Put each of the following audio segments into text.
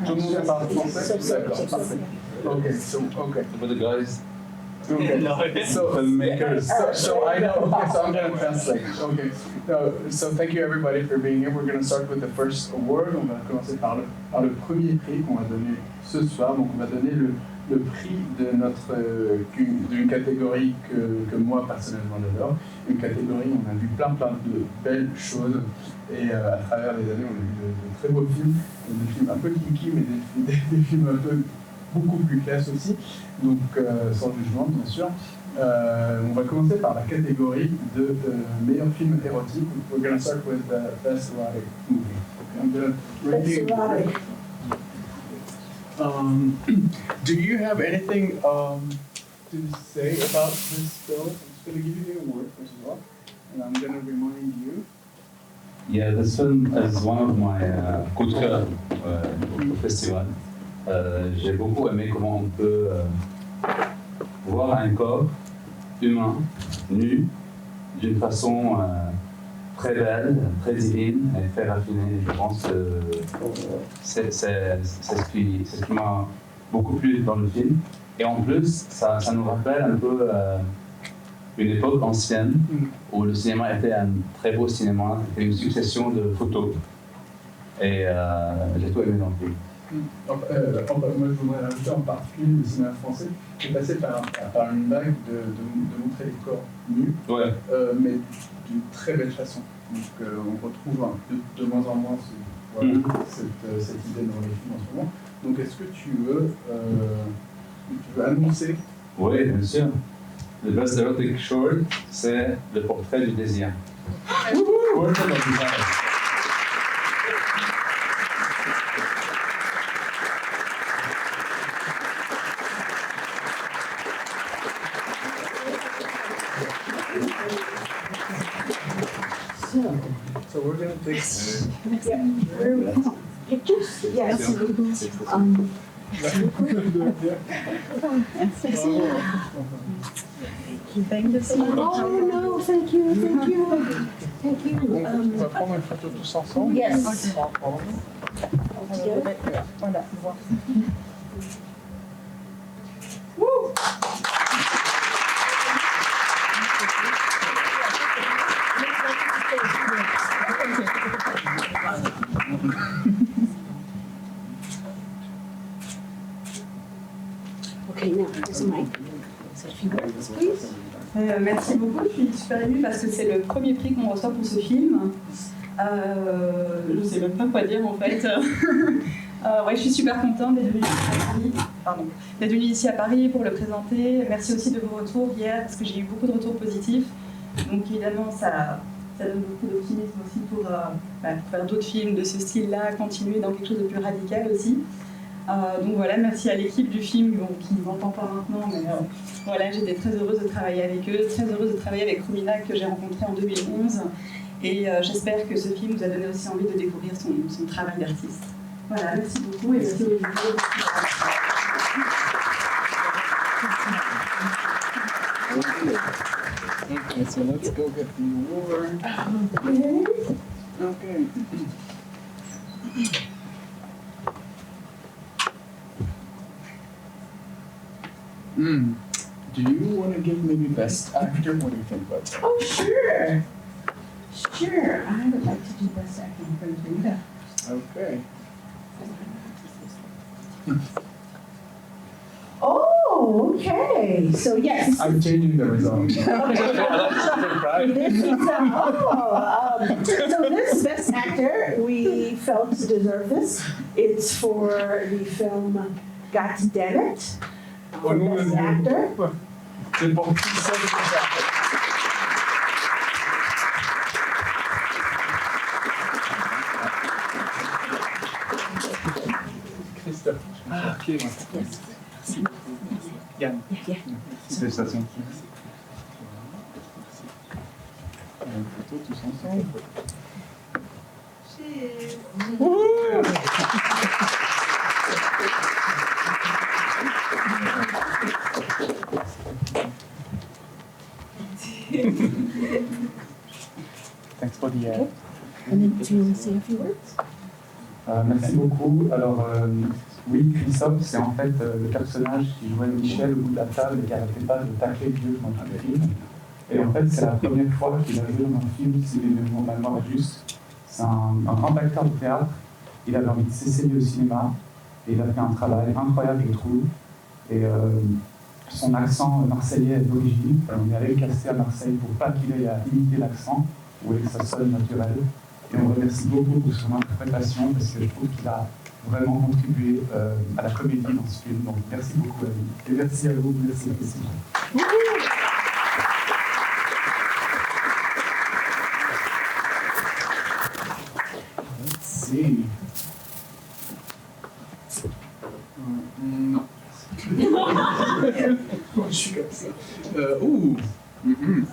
Tout le monde parle français? D'accord, parfait. Okay, so For the guys. Okay. So filmmakers. So I know. Okay, so I'm gonna translate. Okay. So thank you everybody for being here. We're gonna start with the first award. On va commencer par le premier prix qu'on va donner ce soir. Donc on va donner le prix de d'une catégorie que moi personnellement j'adore. Une catégorie où on a vu plein de belles choses et à travers les années on a vu de très beaux films, des films un peu kinky mais des films un peu beaucoup plus classe aussi, donc sans jugement bien sûr. On va commencer par la catégorie de meilleur film érotique. We're gonna start with the best erotic movie. Okay, I'm gonna Best erotic. Do you have anything to say about this film? I'm just gonna give you the award first of all, and I'm gonna remind you. Yeah, this film is one of my coup de cœur au festival. J'ai beaucoup aimé comment on peut voir un corps humain, nu, d'une façon très belle, très divine et très raffinée. Je pense que c'est ce qui m'a beaucoup plu dans le film. Et en plus, ça nous rappelle un peu une époque ancienne où le cinéma était un très beau cinéma, c'était une succession de photos. Et j'ai tout aimé dans le film. Moi, je voudrais rajouter en particulier le cinéma français qui est passé par une vague de montrer les corps nus, Ouais. mais d'une très belle façon. Donc, on retrouve de moins en moins cette idée dans les films en ce moment. Donc, est-ce que tu veux annoncer? Oui, bien sûr. Le Best Erotic Short, c'est le portrait du désir. Portrait of Desire. So we're going to take... Pictures? Yes. Thank you so much. Oh no, thank you. Thank you. On va prendre une photo tous ensemble. Yes. Voilà, voir. Okay, now there's a mic. So if you want this, please. Merci beaucoup, je suis super émue parce que c'est le premier prix qu'on reçoit pour ce film. Je ne sais même pas quoi dire en fait. Ouais, je suis super contente d'être venue ici à Paris pour le présenter. Merci aussi de vos retours hier parce que j'ai eu beaucoup de retours positifs. Donc évidemment, ça donne beaucoup d'optimisme aussi pour faire d'autres films de ce style-là, continuer dans quelque chose de plus radical aussi. Donc voilà, merci à l'équipe du film qui ne m'entend pas maintenant, mais voilà, j'étais très heureuse de travailler avec eux, très heureuse de travailler avec Romina que j'ai rencontrée en 2011 et j'espère que ce film vous a donné aussi envie de découvrir son travail d'artiste. Voilà, merci beaucoup et merci Olivier. Okay, so let's go get the award. Okay. Do you want to give maybe best actor? What do you think about that? Oh, sure. Sure, I would like to do best acting for Frida. Okay. Oh, okay. So yes. I'm changing the result. This is, so this best actor we felt deserved this. It's for the film Got Dennett. Best actor. C'est pour qui ça de ça? Christophe. Ah, ok. Merci. Yann. Yeah. Félicitations. Une photo tous ensemble. And then do you want to say a few words? Merci beaucoup. Alors, oui, Christophe, c'est en fait le personnage qui jouait Michel au bout de la table et qui n'arrêtait pas de tacler Dieu pendant tout le film. Et en fait, c'est la première fois qu'il a joué dans un film, si les mémoires est juste. C'est un grand acteur de théâtre. Il avait envie de s'essayer au cinéma. Et il a fait un travail incroyable, je trouve. Et son accent marseillais est d'origine. On est allé le caster à Marseille pour pas qu'il ait à imiter l'accent, ou que ça sonne naturel. Et on remercie beaucoup pour son interprétation, parce que je trouve qu'il a vraiment contribué à la comédie dans ce film. Donc merci beaucoup à lui. Et merci à vous, merci. Merci. Non. Je suis comme ça.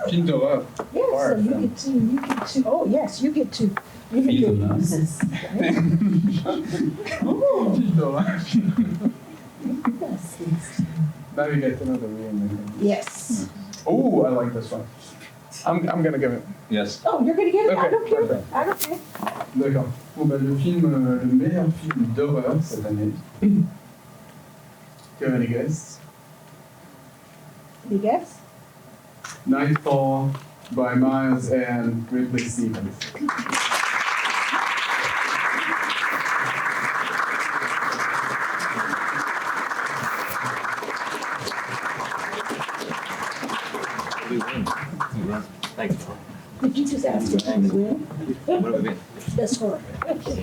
Film d'horreur. Yes, so you get to, oh yes, you get to use this. Oh, Film d'horreur. yes, yes. Now you get to know the real name. Yes. Oh, I like this one. I'm gonna give it. Yes. Oh, you're gonna get it? I Okay, don't care. perfect. I don't care. D'accord. Bon, bah, le meilleur film d'horreur cette année. Do you have any guesses? You guess? Nightfall by Miles and Ridley Stevens. We win. Thanks. Did you just ask if we win? What do we win? That's for okay.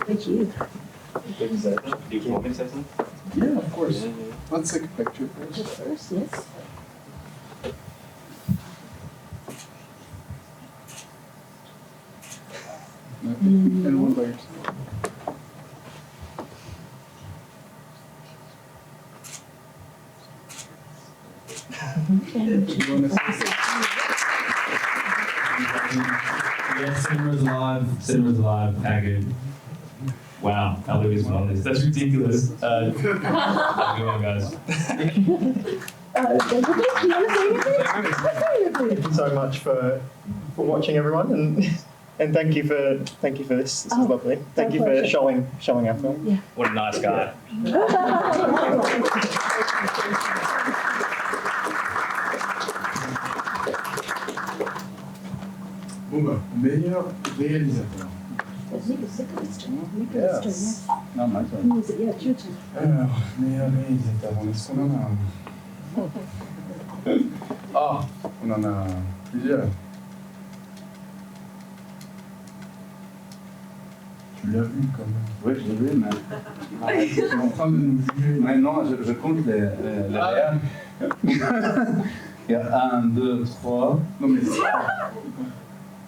Thank you. Do you want me to say something? Yeah, of course. Let's take a picture first. Just first, yes. And one by yourself. And You wanna say Yes, Cinema's alive. Cinema's alive. Tagged. Wow, how Louis went on this. That's ridiculous. Come on, guys. David, do you want to say anything? Thank you so much for watching, everyone, and thank you for this. This is Oh, lovely. Thank you for pleasure. showing our film. What a nice guy. Bon bah, meilleur réalisateur. Yes, it's turn. Yes. Yes. Non, my turn. Who is it? Yeah, it's your turn. Alors, meilleur réalisateur, est-ce qu'on en a un? Ah, on en a plusieurs. Tu l'as vu quand même. Oui, je l'ai vu, mais Arrête, tu es en train de nous juger. maintenant je compte les réels. Il y a 1, 2, 3, Non mais c'est pas.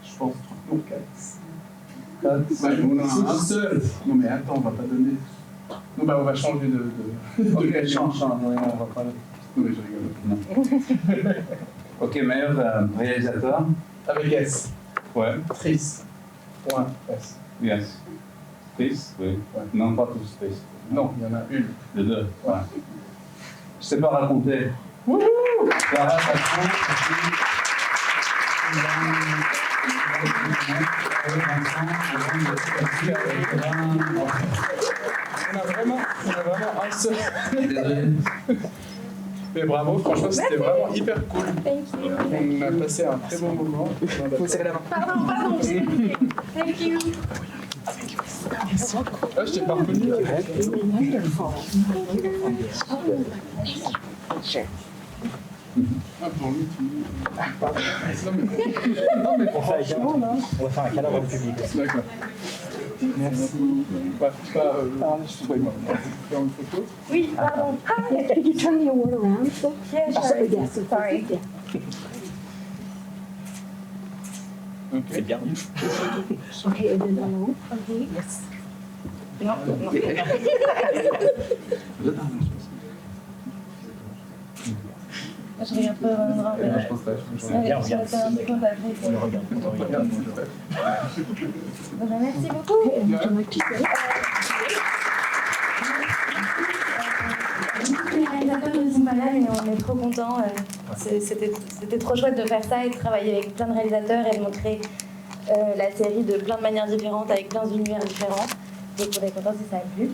Je pense non, 4. 4, On a un seul. Non mais attends, on va pas donner. Non bah on va changer de Ok, change, oui, on va pas. Non mais je rigole. Non. Ok, meilleur réalisateur. Avec S. Ouais. Tris. Point S. Yes. Chris, oui. Ouais. Non, pas tous Chris. Non, il y en a une. Les deux. Ouais. Je sais pas raconter. Sarah, ça compte. On a vraiment un seul. Désolé. Mais bravo, franchement c'était vraiment hyper cool. On a passé un très bon moment. Faut serrer la main. Pardon. Thank you. Ah, je t'ai pas reconnu. Wonderful. Sure. Ah, pour lui, Non, mais franchement, là. On va faire un câlin dans le public. D'accord. Merci. Excusez-moi. Faire une photo? Oui, pardon. Yeah, could you turn the award around? So? Yeah, Oh, sure. yes, it's Sorry. Yeah. Ok. Bien. Okay, and then alone. Okay. Yes. Non. Je regarde pas vraiment. Je pense pas. Merci beaucoup. Okay, and would you like to say? Les réalisateurs ne sont pas là, mais on est trop contents. C'était trop chouette de faire ça et de travailler avec plein de réalisateurs et de montrer la série de plein de manières différentes, avec plein d'univers différents. Donc on est content si ça a plu.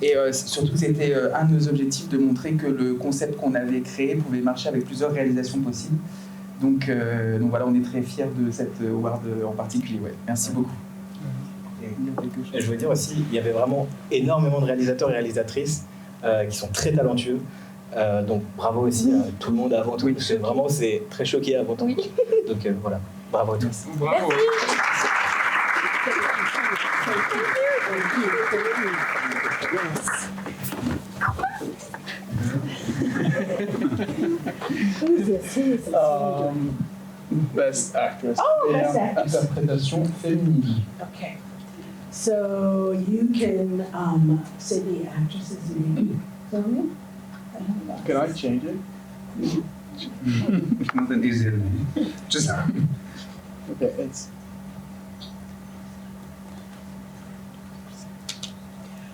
Et surtout, c'était un de nos objectifs de montrer que le concept qu'on avait créé pouvait marcher avec plusieurs réalisations possibles. Donc voilà, on est très fiers de cette award en particulier. Ouais. Merci beaucoup. Et je voulais dire aussi, il y avait vraiment énormément de réalisateurs et réalisatrices qui sont très talentueux. Donc bravo aussi à tout le monde avant tout. Parce que vraiment, c'est très choqué avant tout. Donc voilà, bravo à tous. Bravo. Best Actress. Oh, Et Best Actress. interprétation féminine. Okay. So you can say the actress's name. Sonia? Can I change it? It's not an easy name. Just Okay, it's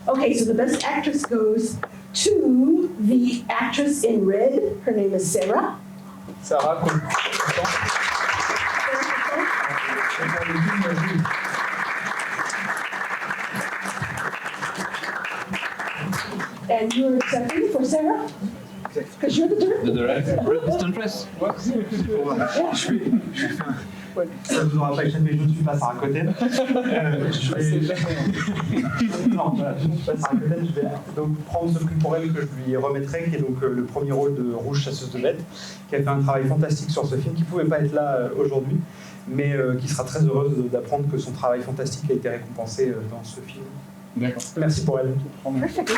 Okay, so the best actress goes to the actress in red. Her name is Sarah. Sarah. And you're accepting for Sarah? Because you're the director. the director. Assistant press. Ça vous aura pas échappé, je ne suis pas Sarah Cotten. Non, voilà, je ne suis pas Sarah Cotten. Je vais donc prendre ce prix pour elle que je lui remettrai, qui est donc le premier rôle de Rouge chasseuse de bêtes, qui a fait un travail fantastique sur ce film, qui ne pouvait pas être là aujourd'hui, mais qui sera très heureuse d'apprendre que son travail fantastique a été récompensé dans ce film. D'accord. Merci pour elle. Perfect.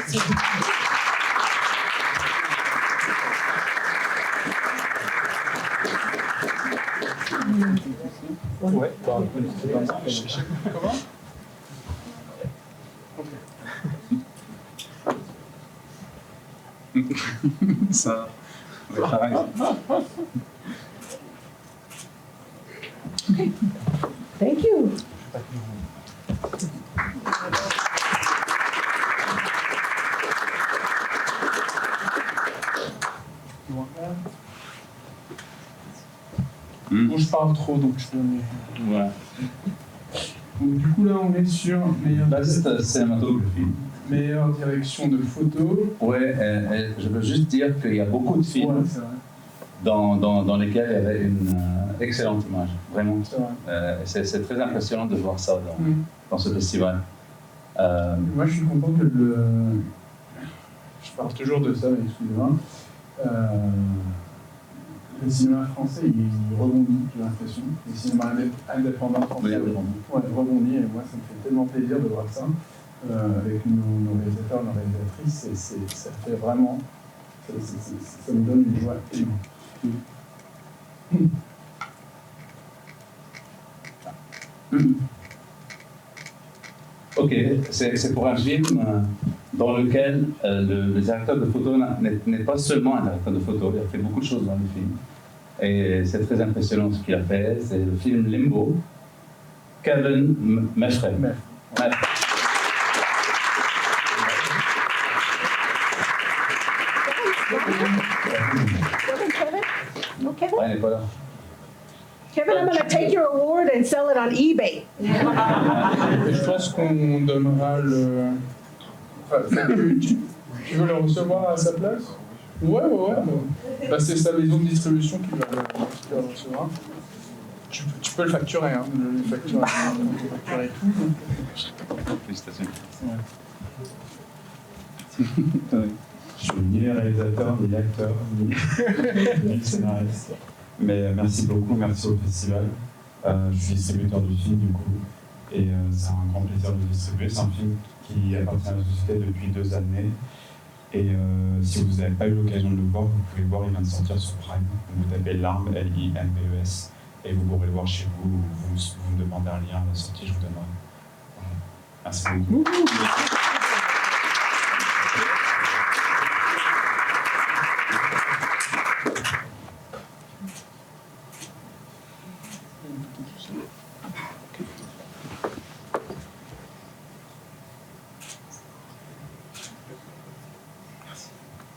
Ouais, Comment? Ça. Pareil. Okay. Thank you. Bon, je parle trop, donc je peux. Ouais. Donc, du coup, là, on est sur Best cinématographie. meilleure direction de photo. Ouais, je veux juste dire qu'il y a beaucoup de films Ouais, c'est vrai. dans lesquels il y avait une excellente image. Vraiment. C'est vrai. C'est très impressionnant de voir ça dans ce festival. Moi, je suis content que je parle toujours de ça, mais excusez-moi. Le cinéma français, il rebondit, j'ai l'impression. Le cinéma indépendant français, rebondit. Et moi, ça me fait tellement plaisir de voir ça avec nos réalisateurs, nos réalisatrices. Et ça fait vraiment. Ça me donne une joie énorme. Ok, c'est pour un film dans lequel le directeur de photo n'est pas seulement un directeur de photo, il a fait beaucoup de choses dans le film. Et c'est très impressionnant ce qu'il a fait. C'est le film Limbo, Kevin Meffrey. Kevin? Ouais, il n'est pas là. Kevin, I'm going to take your award and sell it on eBay. Et je pense qu'on donnera le. Enfin, tu veux le recevoir à sa place? Ouais. Bah, c'est sa maison de distribution qui va le recevoir. Tu peux le facturer, hein. Le facturer tout. Félicitations. Ouais. Je suis ni réalisateur, ni acteur, ni scénariste. Mais merci beaucoup, merci au festival. Je suis distributeur du film du coup, et c'est un grand plaisir de le distribuer. C'est un film qui appartient à la société depuis 2 années. Et si vous n'avez pas eu l'occasion de le voir, vous pouvez le voir, il vient de sortir sur Prime. Vous tapez Larmes, L-I-M-B-E-S, et vous pourrez le voir chez vous, ou vous me demandez un lien à la sortie, je vous donnerai. Voilà. Merci beaucoup.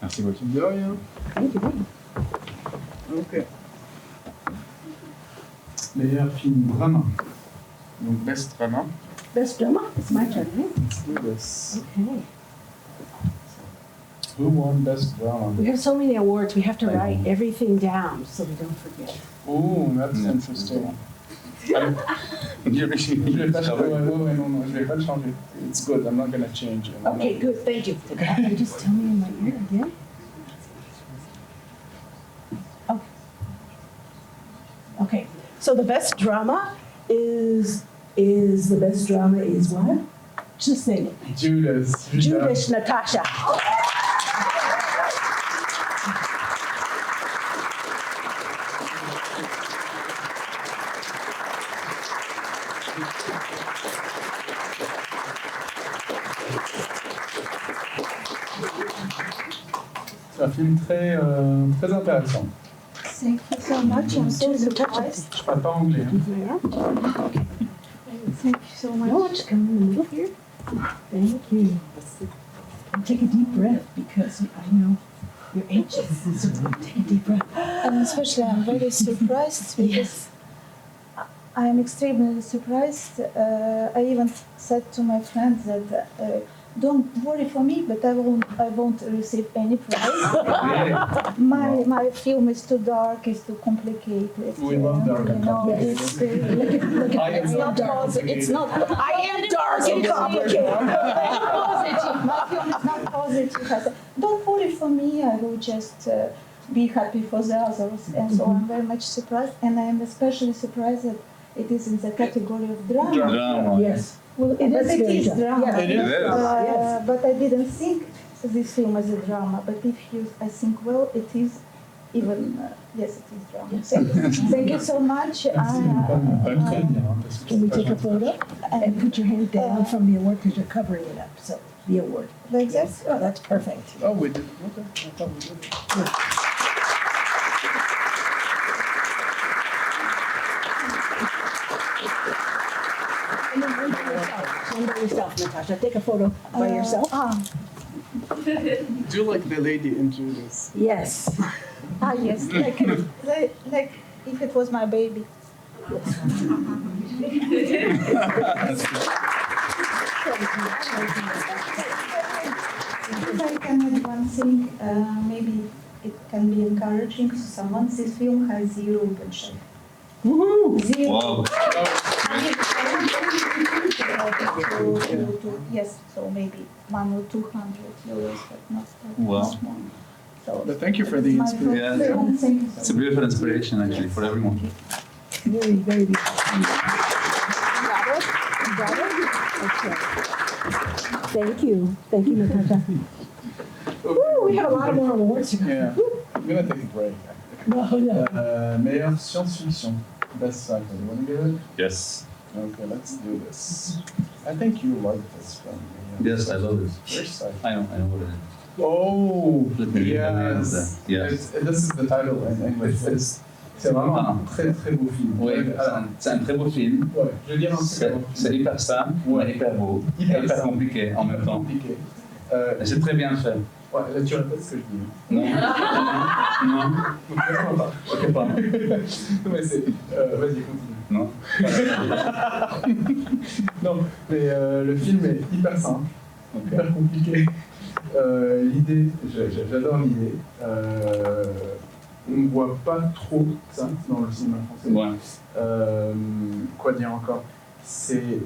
Merci beaucoup. De rien. Ok. Meilleur film drama. Donc, best drama. Best drama? It's my turn, right? Let's do this. Okay. Who won best drama? We have so many awards, we have to I know. write everything down so we don't forget. Oh, that's interesting. Je vais pas le changer. It's good. I'm not gonna change it. Okay, good, thank you. Can you just tell me in my ear again? Oh. Okay, so the best drama is the best drama is what? Just say it. Judas. Judas Natasha. C'est un film très intéressant. Thank you so much. I'm so surprised. Je parle pas anglais. Hein. Thank you so much. No, just come in the middle here. Thank you. And take a deep breath because I know you're anxious. So take a deep breath. And especially, I'm very surprised because Yes. I am extremely surprised. I even said to my friends that don't worry for me, but I won't receive any prize. My film is too dark, it's too complicated. We love dark and complicated. It's Look at it's not positive. It's not. I am dark and complicated. Positive. My film is not positive. I said, don't worry for me. I will just be happy for the others. And so I'm very much surprised, and I am especially surprised that it is in the category of drama. Drama. Yes. Well, It but is it very is drama. drama. It is. Yes. But I didn't think this film as a drama. But if I think well, it is even yes, it is drama. Yes. Thank you so much. Très bien. Parce que Can we c'est take a pas photo? And put your hand down from the award because you're covering it up. So the award. Like that? Oh, that's perfect. Oh, we did. Okay. I thought we did. And then one by yourself. One by yourself, Natasha. Take a photo by yourself. Do like the lady in Judas. Yes. Yes, like if it was my baby. If I can add one thing, maybe it can be encouraging to someone. This film has zero budget. Woohoo! Zero. Wow. Yes, so maybe 100 or 200 euros, but not that Wow. much more. So But thank you for the my inspiration. Yeah. film. Thank you It's so a beautiful inspiration actually for everyone. Very, very beautiful. Got it? Got it? Okay. Thank you. Thank you, Natasha. Woo, we have a lot more awards to go. Yeah. I'm gonna take a break. No, no. Meilleure science-fiction. Best sci-fi. You wanna get it? Yes. Okay, let's do this. I think you like this film. Yes, I love it. Very sci-fi. I know what it is. Oh, Let me read the name of yes. that. Yes. This is the title in English. C'est vraiment un très très beau film. Oui, c'est un très beau film. Ouais, je veux dire un très beau film. C'est hyper simple, mais hyper beau. Hyper Hyper simple. compliqué en même temps. Compliqué. Et c'est très bien fait. Ouais, là tu répètes ce que je dis. Non. Non. Ok, pardon. Non, mais c'est. Vas-y, continue. Non. Non, mais le film est hyper simple, hyper compliqué. L'idée, j'adore l'idée. On ne voit pas trop ça dans le cinéma français. Ouais. Quoi dire encore? C'est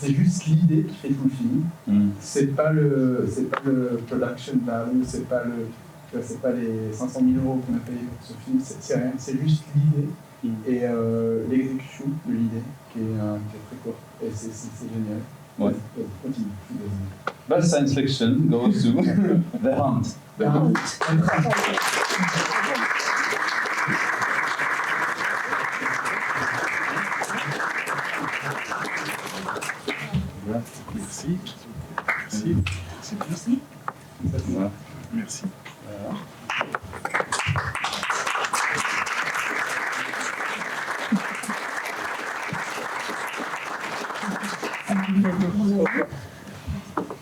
juste l'idée qui fait tout le film. Mm. C'est pas le production value, c'est pas les 500 000 € qu'on a payé pour ce film. C'est rien. C'est juste l'idée et l'exécution de l'idée qui est très courte. Et c'est génial. Ouais. Continue. Best science fiction goes to The Hunt. Merci. Merci. Merci. Ouais. Merci. Voilà.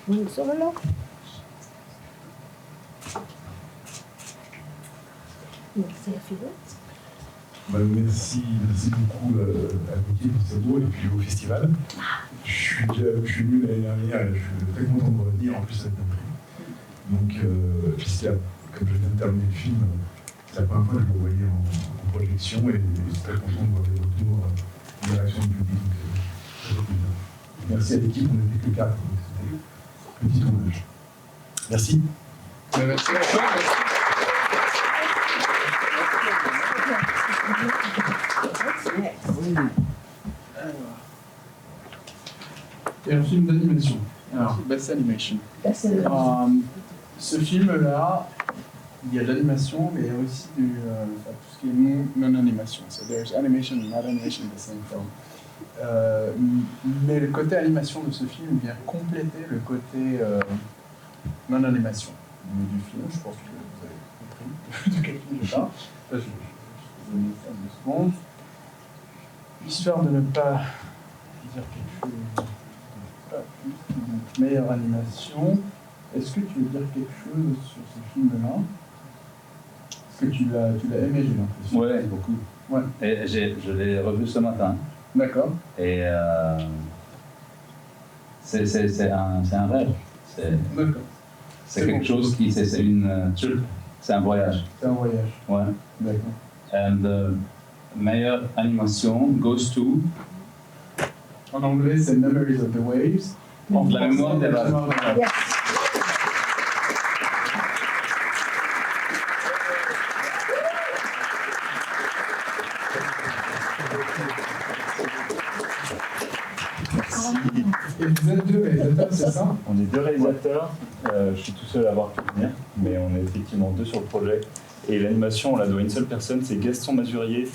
One solo. You want to say a few words? Merci beaucoup à Gauthier pour ce mot et puis au festival. Je suis venu l'année dernière et je suis très content de revenir en plus avec mon prix. Donc, comme je viens de terminer le film, c'est la première fois que je le voyais en projection et je suis très content de voir les retours, les réactions du public. Donc, ça fait plaisir. Merci à l'équipe, on n'était que 4, donc c'était un petit tournage. Merci. Merci à toi. Et un film d'animation. Alors, Best Animation. Ce film-là, il y a de l'animation, mais il y a aussi tout ce qui est non-animation. So there's animation and not animation in the same film. Mais le côté animation de ce film vient compléter le côté non-animation du film. Je pense que vous avez compris de quel film je parle. Je vais vous donner ça 2 secondes. Histoire de ne pas dire quelque chose. Donc, meilleure animation. Est-ce que tu veux dire quelque chose sur ce film-là? Est-ce que tu l'as aimé, j'ai l'impression? Ouais, beaucoup. Ouais. Et je l'ai revu ce matin. D'accord. Et c'est un rêve. D'accord. C'est quelque chose qui, c'est une trip, c'est un voyage. C'est un voyage. Ouais. D'accord. And meilleure animation goes to. En anglais, c'est Memories of the Waves. En La mémoire des vagues. Yes. Et vous êtes 2 réalisateurs, c'est ça? On est 2 réalisateurs, je suis tout seul à avoir pu venir, mais on est effectivement 2 sur le projet. Et l'animation, on la doit à une seule personne, c'est Gaston Mazurier,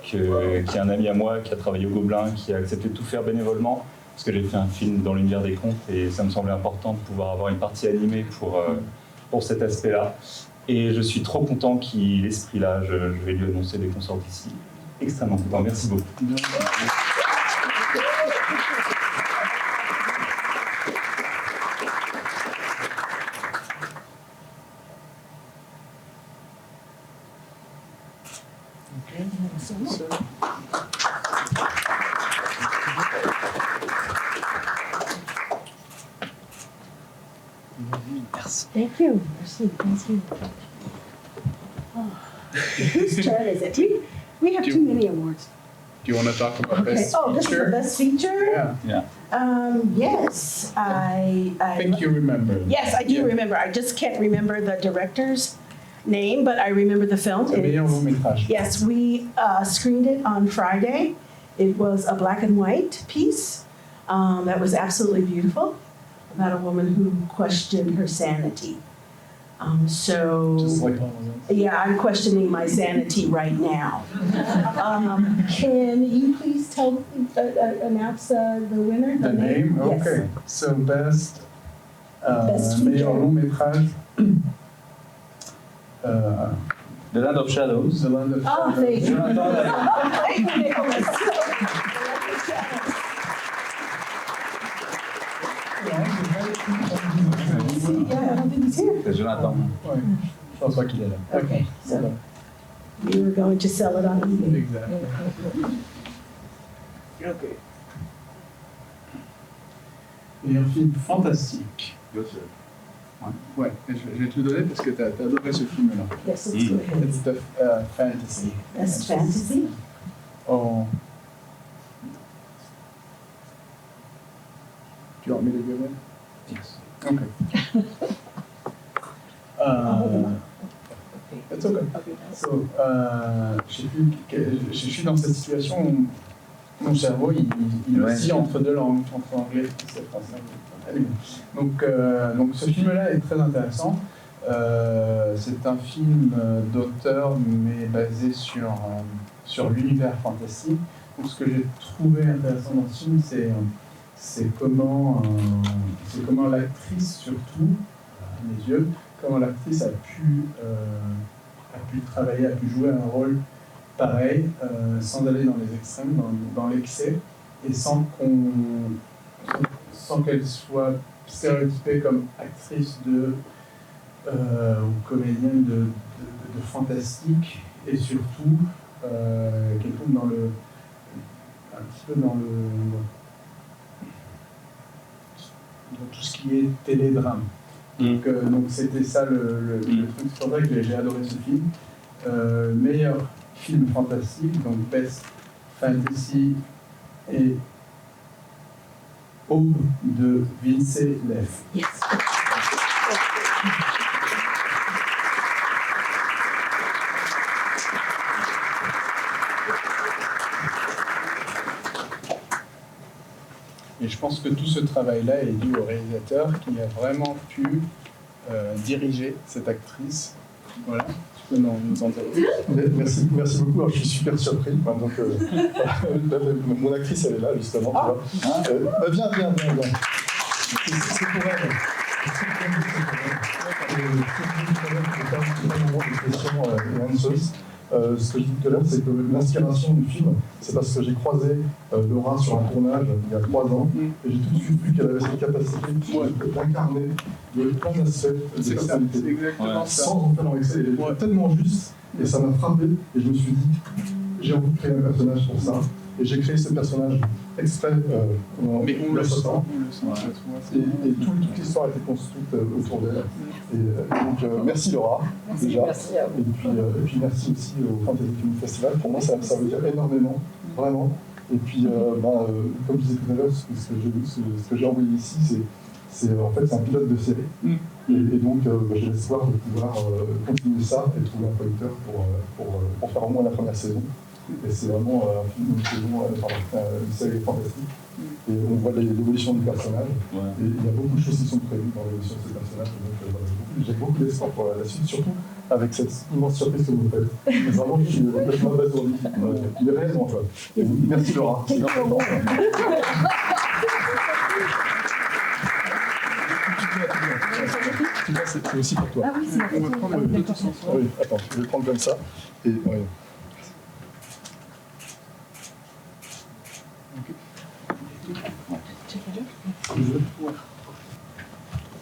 qui est un ami à moi, qui a travaillé au Gobelin, qui a accepté de tout faire bénévolement, parce que j'ai fait un film dans l'univers des contes, et ça me semblait important de pouvoir avoir une partie animée pour cet aspect-là. Et je suis trop content qu'il ait ce prix-là, je vais lui annoncer dès qu'on sort d'ici. Extrêmement content, merci beaucoup. Thank you. Merci. Thank you. Oh. Whose turn is it? We have too many awards. Do you want to talk about Best Oh, this is the Feature? best feature? Yeah. Yes, I think you remember. Yes, I do remember. I just can't remember the director's name, but I remember the film. Le meilleur long métrage. Yes, we screened it on Friday. It was a black and white piece that was absolutely beautiful, about a woman who questioned her sanity. Just like all of us. Yeah, I'm questioning my sanity right now. Can you please announce the winner? The name? Yes. Okay. So best Best meilleur feature. long métrage. The Land of Shadows. The Land of Oh, Shadows. thank you. Jonathan. Thank you, Nicholas. Yeah, I don't think he's here. C'est Jonathan. Ouais, je pense pas qu'il est là. Okay, so we were going to sell it on eBay. Exactly. Okay. Et un film fantastique. Ouais, je vais te le donner parce que t'as adoré ce film-là. Yes, let's go ahead. It's the fantasy. Best fantasy. Oh. Do you want me to give it? Yes. Okay. It's okay. So, je suis dans cette situation où mon cerveau il oscille entre 2 langues, entre anglais et français. Donc ce film-là est très intéressant. C'est un film d'auteur mais basé sur l'univers fantastique. Donc ce que j'ai trouvé intéressant dans ce film, c'est comment l'actrice surtout, à mes yeux, comment l'actrice a pu travailler, a pu jouer un rôle pareil, sans aller dans les extrêmes, dans l'excès, et sans qu'elle soit stéréotypée comme actrice ou comédienne de fantastique, et surtout qui tombe dans le, un petit peu dans tout ce qui est télédrame. Donc c'était ça le truc. C'est pour ça que j'ai adoré ce film. Meilleur film fantastique, donc Best Fantasy et Aube de Vince Leff. Yes. Et je pense que tout ce travail-là est dû au réalisateur qui a vraiment pu diriger cette actrice. Voilà, tu peux nous en dire plus. Merci beaucoup. Alors, je suis super surpris. Donc, mon actrice, elle est là, justement. Tu vois. Viens. C'est pour elle. Ce que je dis tout à l'heure, c'est que l'inspiration du film, c'est parce que j'ai croisé Laura sur un tournage il y a 3 ans, et j'ai tout de suite vu qu'elle avait cette capacité d'incarner plein d'aspects de personnalité. C'est exactement ça. Sans en faire dans l'excès, elle était tellement juste, et ça m'a frappé, et je me suis dit, j'ai envie de créer un personnage pour ça, et j'ai créé ce personnage exprès mais on le sent, et toute l'histoire a été construite autour d'elle. Et donc merci Laura, déjà. Merci à vous. Et puis merci aussi au Fantasy Film Festival. Pour moi, ça veut dire énormément, vraiment. Et puis, comme je disais tout à l'heure, ce que j'ai envoyé ici, c'est en fait un pilote de série. Et donc, j'ai l'espoir de pouvoir continuer ça et trouver un producteur pour faire au moins la première saison. Et c'est vraiment une série fantastique. Et on voit l'évolution du personnage. Ouais. Et il y a beaucoup de choses qui sont prévues dans l'évolution de ce personnage. Donc, j'ai beaucoup d'espoir pour la suite, surtout avec cette immense surprise que vous faites. Vraiment, je suis complètement abasourdi. Il est réellement quoi. Merci Laura. C'est important. Tu vois, c'est aussi pour toi. Ah oui, c'est on va prendre le tous ensemble. Oui, attends, je vais le prendre comme ça. Et ouais.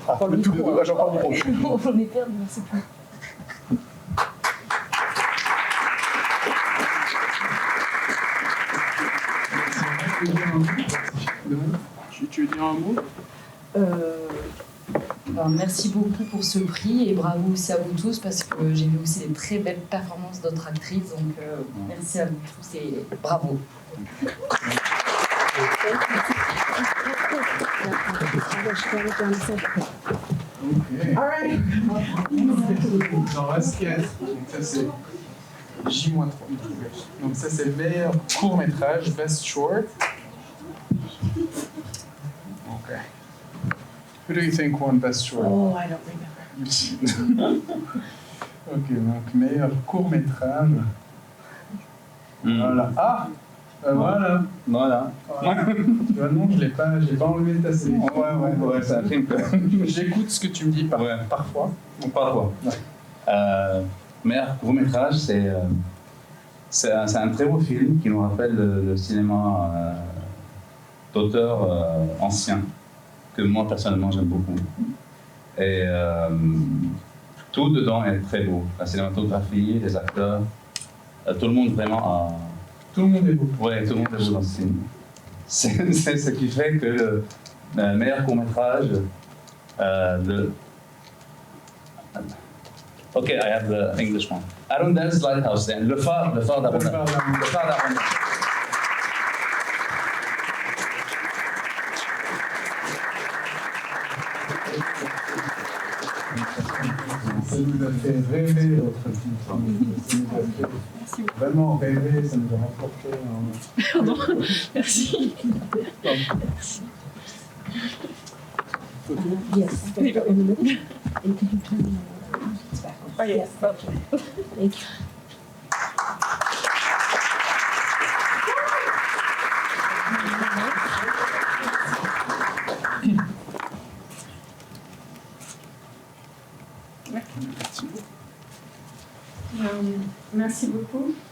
Ah, le tout, j'en parle du micro. On est perdu, on ne sait plus. Tu veux dire un mot? Alors, merci beaucoup pour ce prix et bravo aussi à vous tous parce que j'ai vu aussi des très belles performances d'autres actrices. Donc merci à vous tous et bravo. Ok. All right. Il en reste 4. Donc ça c'est J-3. Donc ça c'est meilleur court-métrage, Best Short. Ok. Who do you think won Best Short? Oh, I don't remember. Ok, donc meilleur court-métrage. Voilà. Ah! Voilà. Voilà. Tu vois, non, je l'ai pas enlevé de ta sélection. Ouais, c'est un film que... J'écoute ce que tu me dis parfois. Parfois. Ouais. Meilleur court-métrage, c'est un très beau film qui nous rappelle le cinéma d'auteur ancien, que moi personnellement j'aime beaucoup. Et tout dedans est très beau. La cinématographie, les acteurs, tout le monde vraiment a... Tout le monde est beau. Oui, tout le monde est beau dans ce film. C'est ce qui fait que le meilleur court-métrage de... Ok, I have the English one. Arundel's Lighthouse, then. Le phare d'Arundel. Le phare d'Arundel. Ça nous a fait rêver votre film. Ça nous a fait vraiment rêver, ça nous a rapporté un... Pardon. Merci. Yes. In the middle. And could you turn it back on? Oh, yes. Thank you.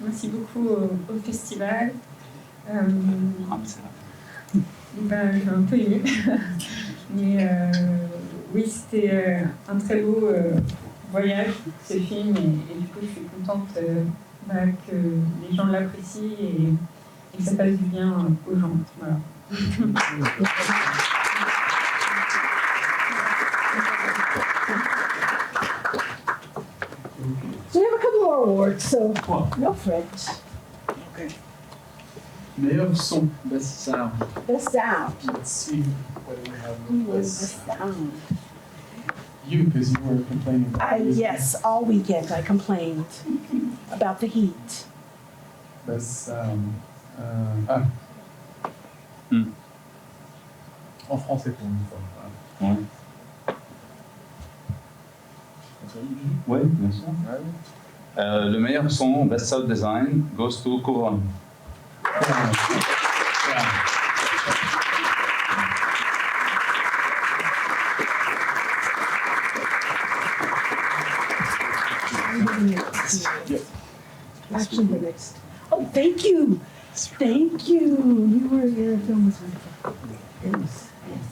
Merci beaucoup au festival. Je suis un peu émue. Mais oui, c'était un très beau voyage, ce film, et du coup je suis contente que les gens l'apprécient et que ça fasse du bien aux gens. Voilà. So we have a couple more awards, so go for it. Okay. Meilleur son, best sound. Best sound. Let's see what do we have. Ooh, best sound. You, because you were complaining about music. Yes, all weekend I complained about the heat. Best sound. En français pour une fois. Ouais. Oui, bien sûr. Le meilleur son, Best Sound Design, goes to Couronne. Actually, the next. Oh, thank you. Thank you. Your film was wonderful. Yes, yes.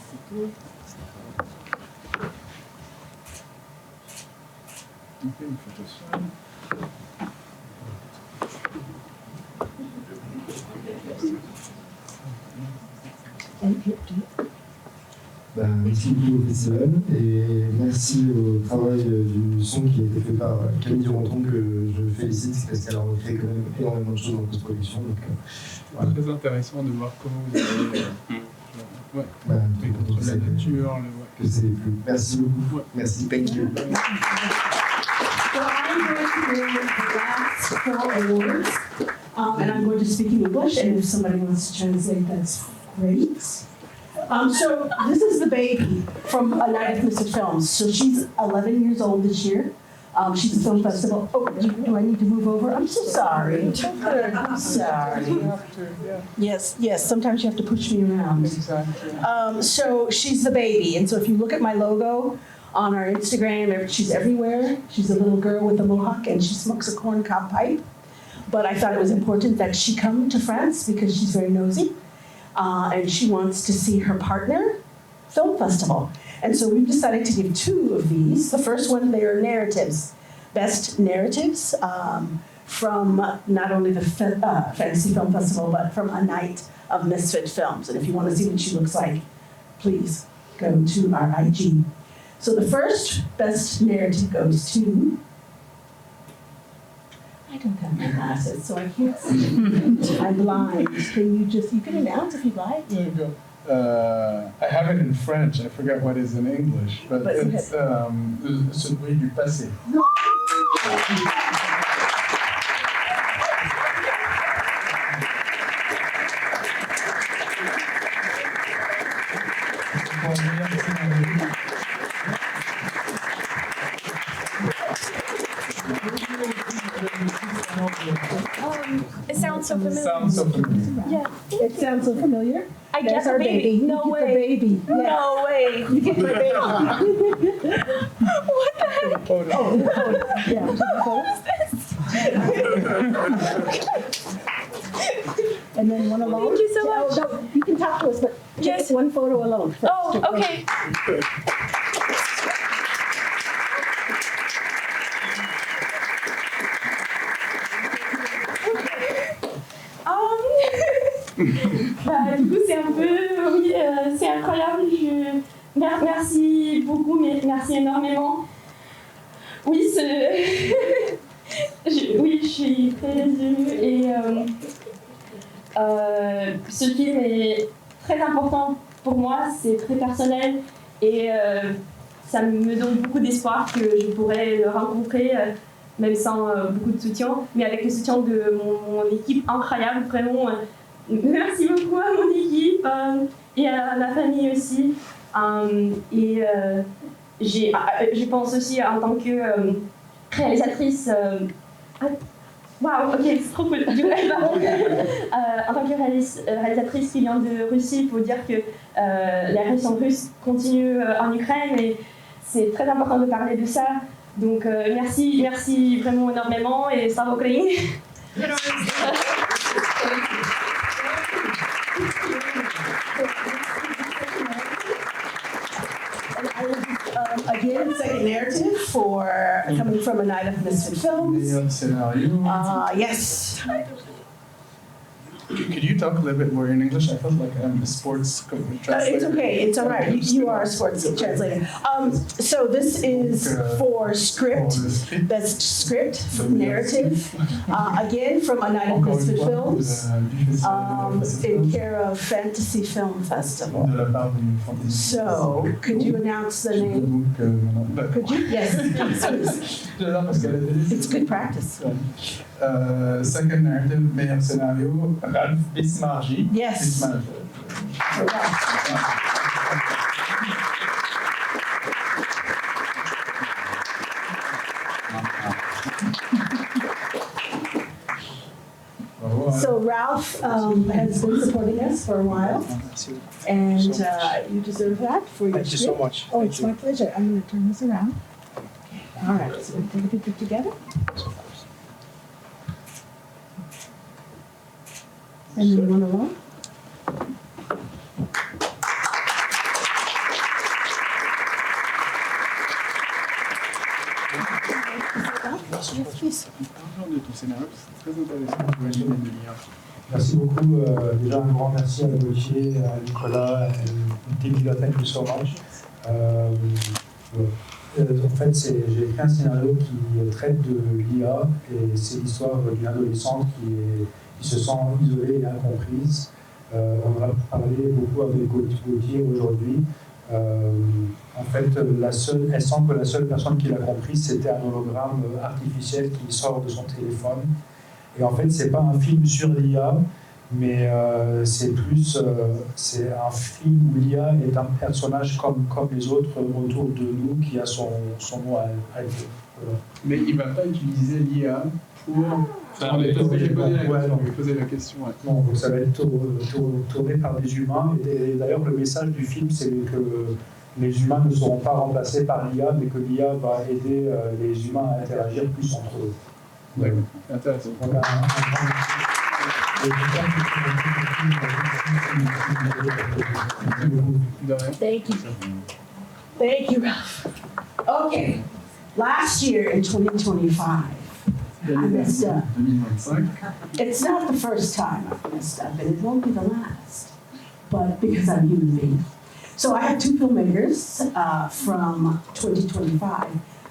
Okay, for this one. Merci beaucoup au festival et merci au travail du son qui a été fait par Camille Duranton que je félicite parce qu'elle a fait quand même énormément de choses en post-production. Voilà. Très intéressant de voir comment vous avez contre la nature. Que c'est les plus. Merci beaucoup. Ouais. Merci, thank you. So I'm going to do the last 4 awards, and I'm going to speak in English, and if somebody wants to translate, that's great. So this is the baby from A Night of Misfit Films. So she's 11 years old this year. She's a film festival. Oh, do I need to move over? I'm so sorry. I'm sorry. Yes, yes, sometimes you have to push me around. Exactly. So she's the baby, and so if you look at my logo on our Instagram, she's everywhere. She's a little girl with a mohawk, and she smokes a corncob pipe. But I thought it was important that she come to France because she's very nosy. And she wants to see her partner film festival. And so we've decided to give 2 of these. The first one, they are narratives, best narratives from not only the Fantasy Film Festival, but from A Night of Misfit Films. And if you want to see what she looks like, please go to our IG. So the first best narrative goes to, I don't have my glasses, so I can't see. I'm blind. You can announce if you'd like. There you go. I have it in French. I forgot what it is in English, but it's celui du passé. It sounds so familiar. Sounds so familiar. Yeah, it sounds so familiar. I That's get our the baby. No You way. get the baby. Yeah. No way. You get my baby. What the heck? Yeah. And then one alone. Thank you so much. No, you can talk to us, but Yes. just one photo alone. First. Oh, okay. Du coup, c'est un peu, oui, c'est incroyable. Merci beaucoup, mais merci énormément. Oui, oui, je suis très émue et ce film est très important pour moi, c'est très personnel et ça me donne beaucoup d'espoir que je pourrais le rencontrer, même sans beaucoup de soutien, mais avec le soutien de mon équipe incroyable, vraiment. Merci beaucoup à mon équipe et à ma famille aussi. Je pense aussi en tant que réalisatrice. Waouh, ok, c'est trop cool. En tant que réalisatrice qui vient de Russie, il faut dire que la révolution russe continue en Ukraine et c'est très important de parler de ça. Donc merci vraiment énormément et slava Ukraine. again, second narrative for coming from a night of misfit films. Meilleur scénario. Yes. Could you talk a little bit more in English? I felt like I'm a sports translator. It's okay. It's all right. You are a sports translator. So this is for script, best script, narrative. Again, from A Night of Misfit Films, in care of Fantasy Film Festival. So, could you announce the name? Could you? Yes, please. It's good practice. Second narrative, meilleur scénario, Ralph Bismargi. Yes. So Ralph has been supporting us for a while, and you deserve that for your Thank you so much. Oh, it's my pleasure. I'm going to turn this around. All right, so we'll take a picture together. And then one alone. Yes, please. De ton scénario, c'est très intéressant. Merci beaucoup. Déjà, un grand merci à Gauthier, à Nicolas, à David, thank you so much. En fait, j'ai écrit un scénario qui traite de l'IA et c'est l'histoire d'une adolescente qui se sent isolée et incomprise. On a parlé beaucoup avec Gauthier aujourd'hui. En fait, elle sent que la seule personne qui l'a comprise, c'était un hologramme artificiel qui sort de son téléphone. Et en fait, c'est pas un film sur l'IA, mais c'est un film où l'IA est un personnage comme les autres autour de nous, qui a son mot à dire. Voilà. Mais il ne va pas utiliser l'IA pour... J'ai posé la question. Ouais. Non, donc ça va être tourné par des humains. Et d'ailleurs, le message du film, c'est que les humains ne seront pas remplacés par l'IA, mais que l'IA va aider les humains à interagir plus entre eux. D'accord. Intéressant. Donc, Thank you. Thank you, Ralph. Okay, last year in 2025, I messed up. 2025. It's not the first time I've messed up, and it won't be the last, but because I'm a human being. So I have two filmmakers from 2025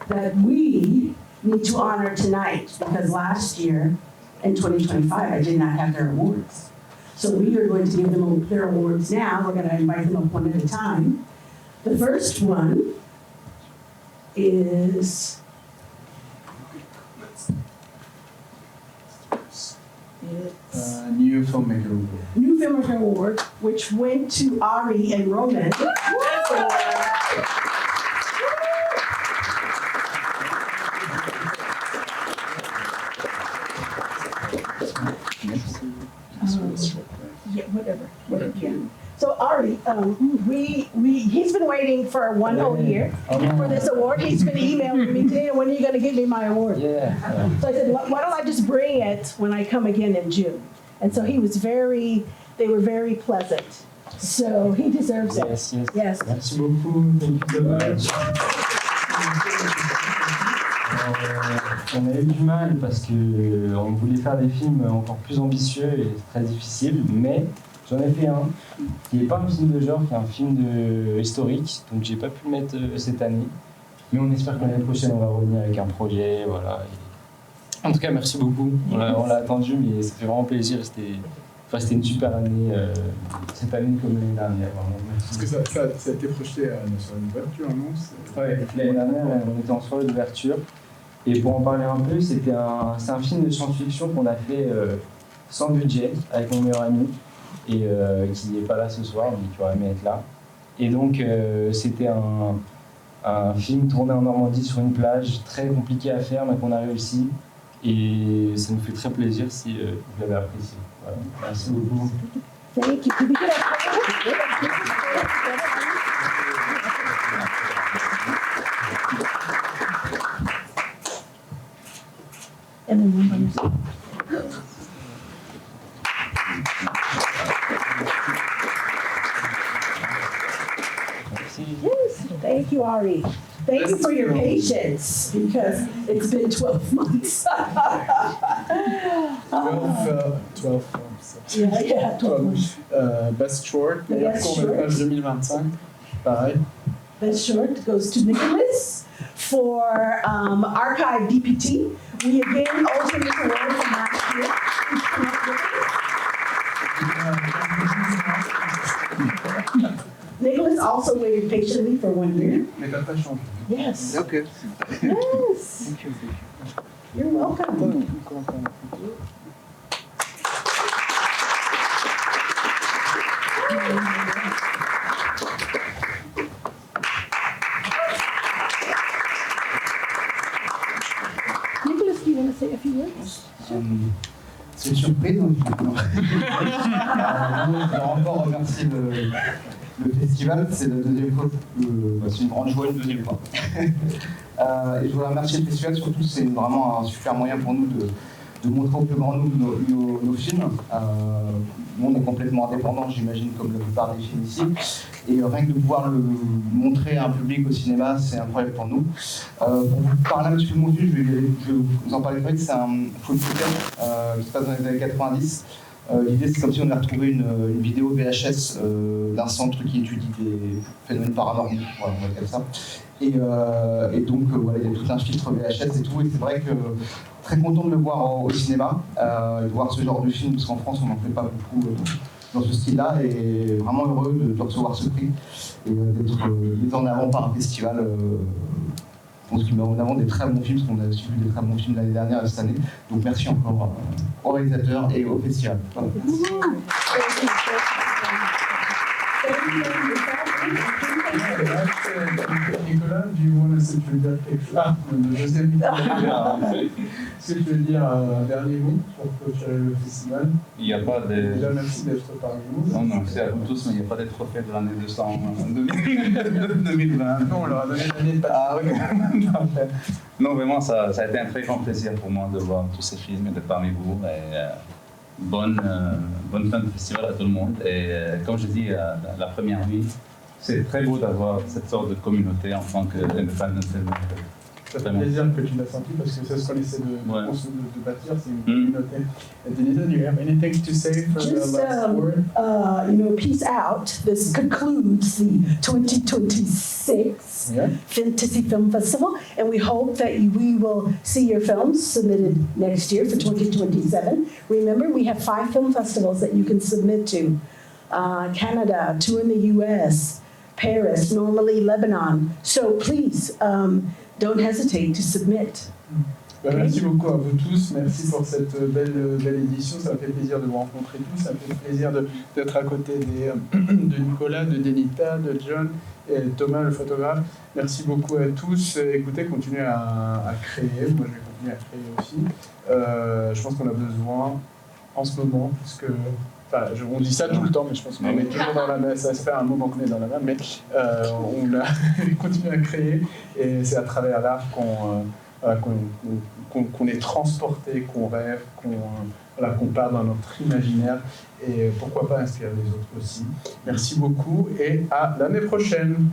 that we need to honor tonight, because last year, in 2025, I did not have their awards. So we are going to give them their awards now. We're going to invite them up one at a time. The first one is New Filmmaker Award. New Filmmaker Award, which went to Ari and Roman. Yeah, whatever. Yeah. So Ari, he's been waiting for 1 whole year for this award. He's been emailing me today, when are you going to give me my award? Yeah. So I said, why don't I just bring it when I come again in June? And so they were very pleasant. So he deserves it. Yes, yes. Yes. Merci beaucoup. Thank you so much. On a eu du mal parce qu'on voulait faire des films encore plus ambitieux et très difficiles, mais j'en ai fait un qui n'est pas un film de genre, qui est un film historique, donc j'ai pas pu le mettre cette année. Mais on espère que l'année prochaine on va revenir avec un projet, voilà. Et... En tout cas, merci beaucoup. On l'a attendu, mais ça fait vraiment plaisir. C'était une super année, cette année comme l'année dernière. Vraiment. Parce que ça a été projeté sur une ouverture, non? Oui, l'année dernière, on était en soirée d'ouverture. Et pour en parler un peu, c'est un film de science-fiction qu'on a fait sans budget, avec mon meilleur ami, et qui n'est pas là ce soir, mais qui aurait aimé être là. Et donc, c'était un film tourné en Normandie sur une plage, très compliqué à faire, mais qu'on a réussi. Et ça nous fait très plaisir si vous l'avez apprécié. Voilà. Merci beaucoup. Thank you. And then one by yourself. Merci. Yes, thank you, Ari. Thank you for your patience, because it's been 12 months. 12 films. Yeah, 12 months. Best Short, meilleur Best court-métrage 2025. Pareil. Best short goes to Nicholas for Archive DPT. We again also get award from last year. Nicholas also waited patiently for 1 year. Mais t'as pas changé. Yes. Ok. Yes. You're welcome. Nicholas, do you want to say a few words? C'est une surprise. Non, je dois encore remercier le festival. C'est la deuxième fois. C'est une grande joie, une deuxième fois. Et je voudrais remercier le festival. Surtout, c'est vraiment un super moyen pour nous de montrer au plus grand nombre nos films. Nous, on est complètement indépendants, j'imagine, comme la plupart des films ici. Et rien que de pouvoir le montrer à un public au cinéma, c'est incroyable pour nous. Pour vous parler un petit peu de mon film, je vais vous en parler très vite. C'est un full footage qui se passe dans les années 90. L'idée, c'est comme si on avait retrouvé une vidéo VHS d'un centre qui étudie des phénomènes paranormaux, voilà, on va dire ça. Et donc, voilà, il y a tout un filtre VHS et tout. Et c'est vrai que très content de le voir au cinéma, de voir ce genre de film, parce qu'en France, on n'en fait pas beaucoup dans ce style-là. Et vraiment heureux de recevoir ce prix et d'être mis en avant par un festival. Je pense qu'il met en avant des très bons films, parce qu'on a aussi vu des très bons films l'année dernière et cette année. Donc merci encore aux réalisateurs et au festival. Voilà. Nicolas, do you want to say quelque chose? Ah, le deuxième Nicolas. Est-ce que tu veux dire un dernier mot pour clôturer le festival? Il n'y a pas de... Déjà, merci d'être parmi nous. Non, non, c'est à vous tous, mais il n'y a pas de trophée de l'année 2020. Non, on leur a donné l'année de Ah oui. Non, vraiment, ça a été un très grand plaisir pour moi de voir tous ces films et d'être parmi vous. Et, bonne fin de festival à tout le monde. Et comme je dis la première nuit, c'est très beau d'avoir cette sorte de communauté en tant qu'independent filmmaker. Ça fait plaisir que tu l'as senti, parce que c'est ce qu'on essaie de bâtir, c'est une communauté. Denisa, do you have anything to say for the last word? Peace out. This concludes the 2026 Fantasy Film Festival, and we hope that we will see your films submitted next year for 2027. Remember, we have 5 film festivals that you can submit to. Canada, 2 in the US, Paris, normally Lebanon. So please, don't hesitate to submit. Merci beaucoup à vous tous, merci pour cette belle édition, ça me fait plaisir de vous rencontrer tous, ça me fait plaisir d'être à côté de Nicolas, de Denita, de John et Thomas le photographe. Merci beaucoup à tous, écoutez, continuez à créer, moi je vais continuer à créer aussi. Je pense qu'on a besoin en ce moment, puisque... Enfin, on dit ça tout le temps, mais je pense qu'on est toujours dans la même. Ça fait un moment qu'on est dans la même, mais on a continué à créer, et c'est à travers l'art qu'on est transporté, qu'on rêve, qu'on part dans notre imaginaire, et pourquoi pas inspirer les autres aussi. Merci beaucoup, et à l'année prochaine.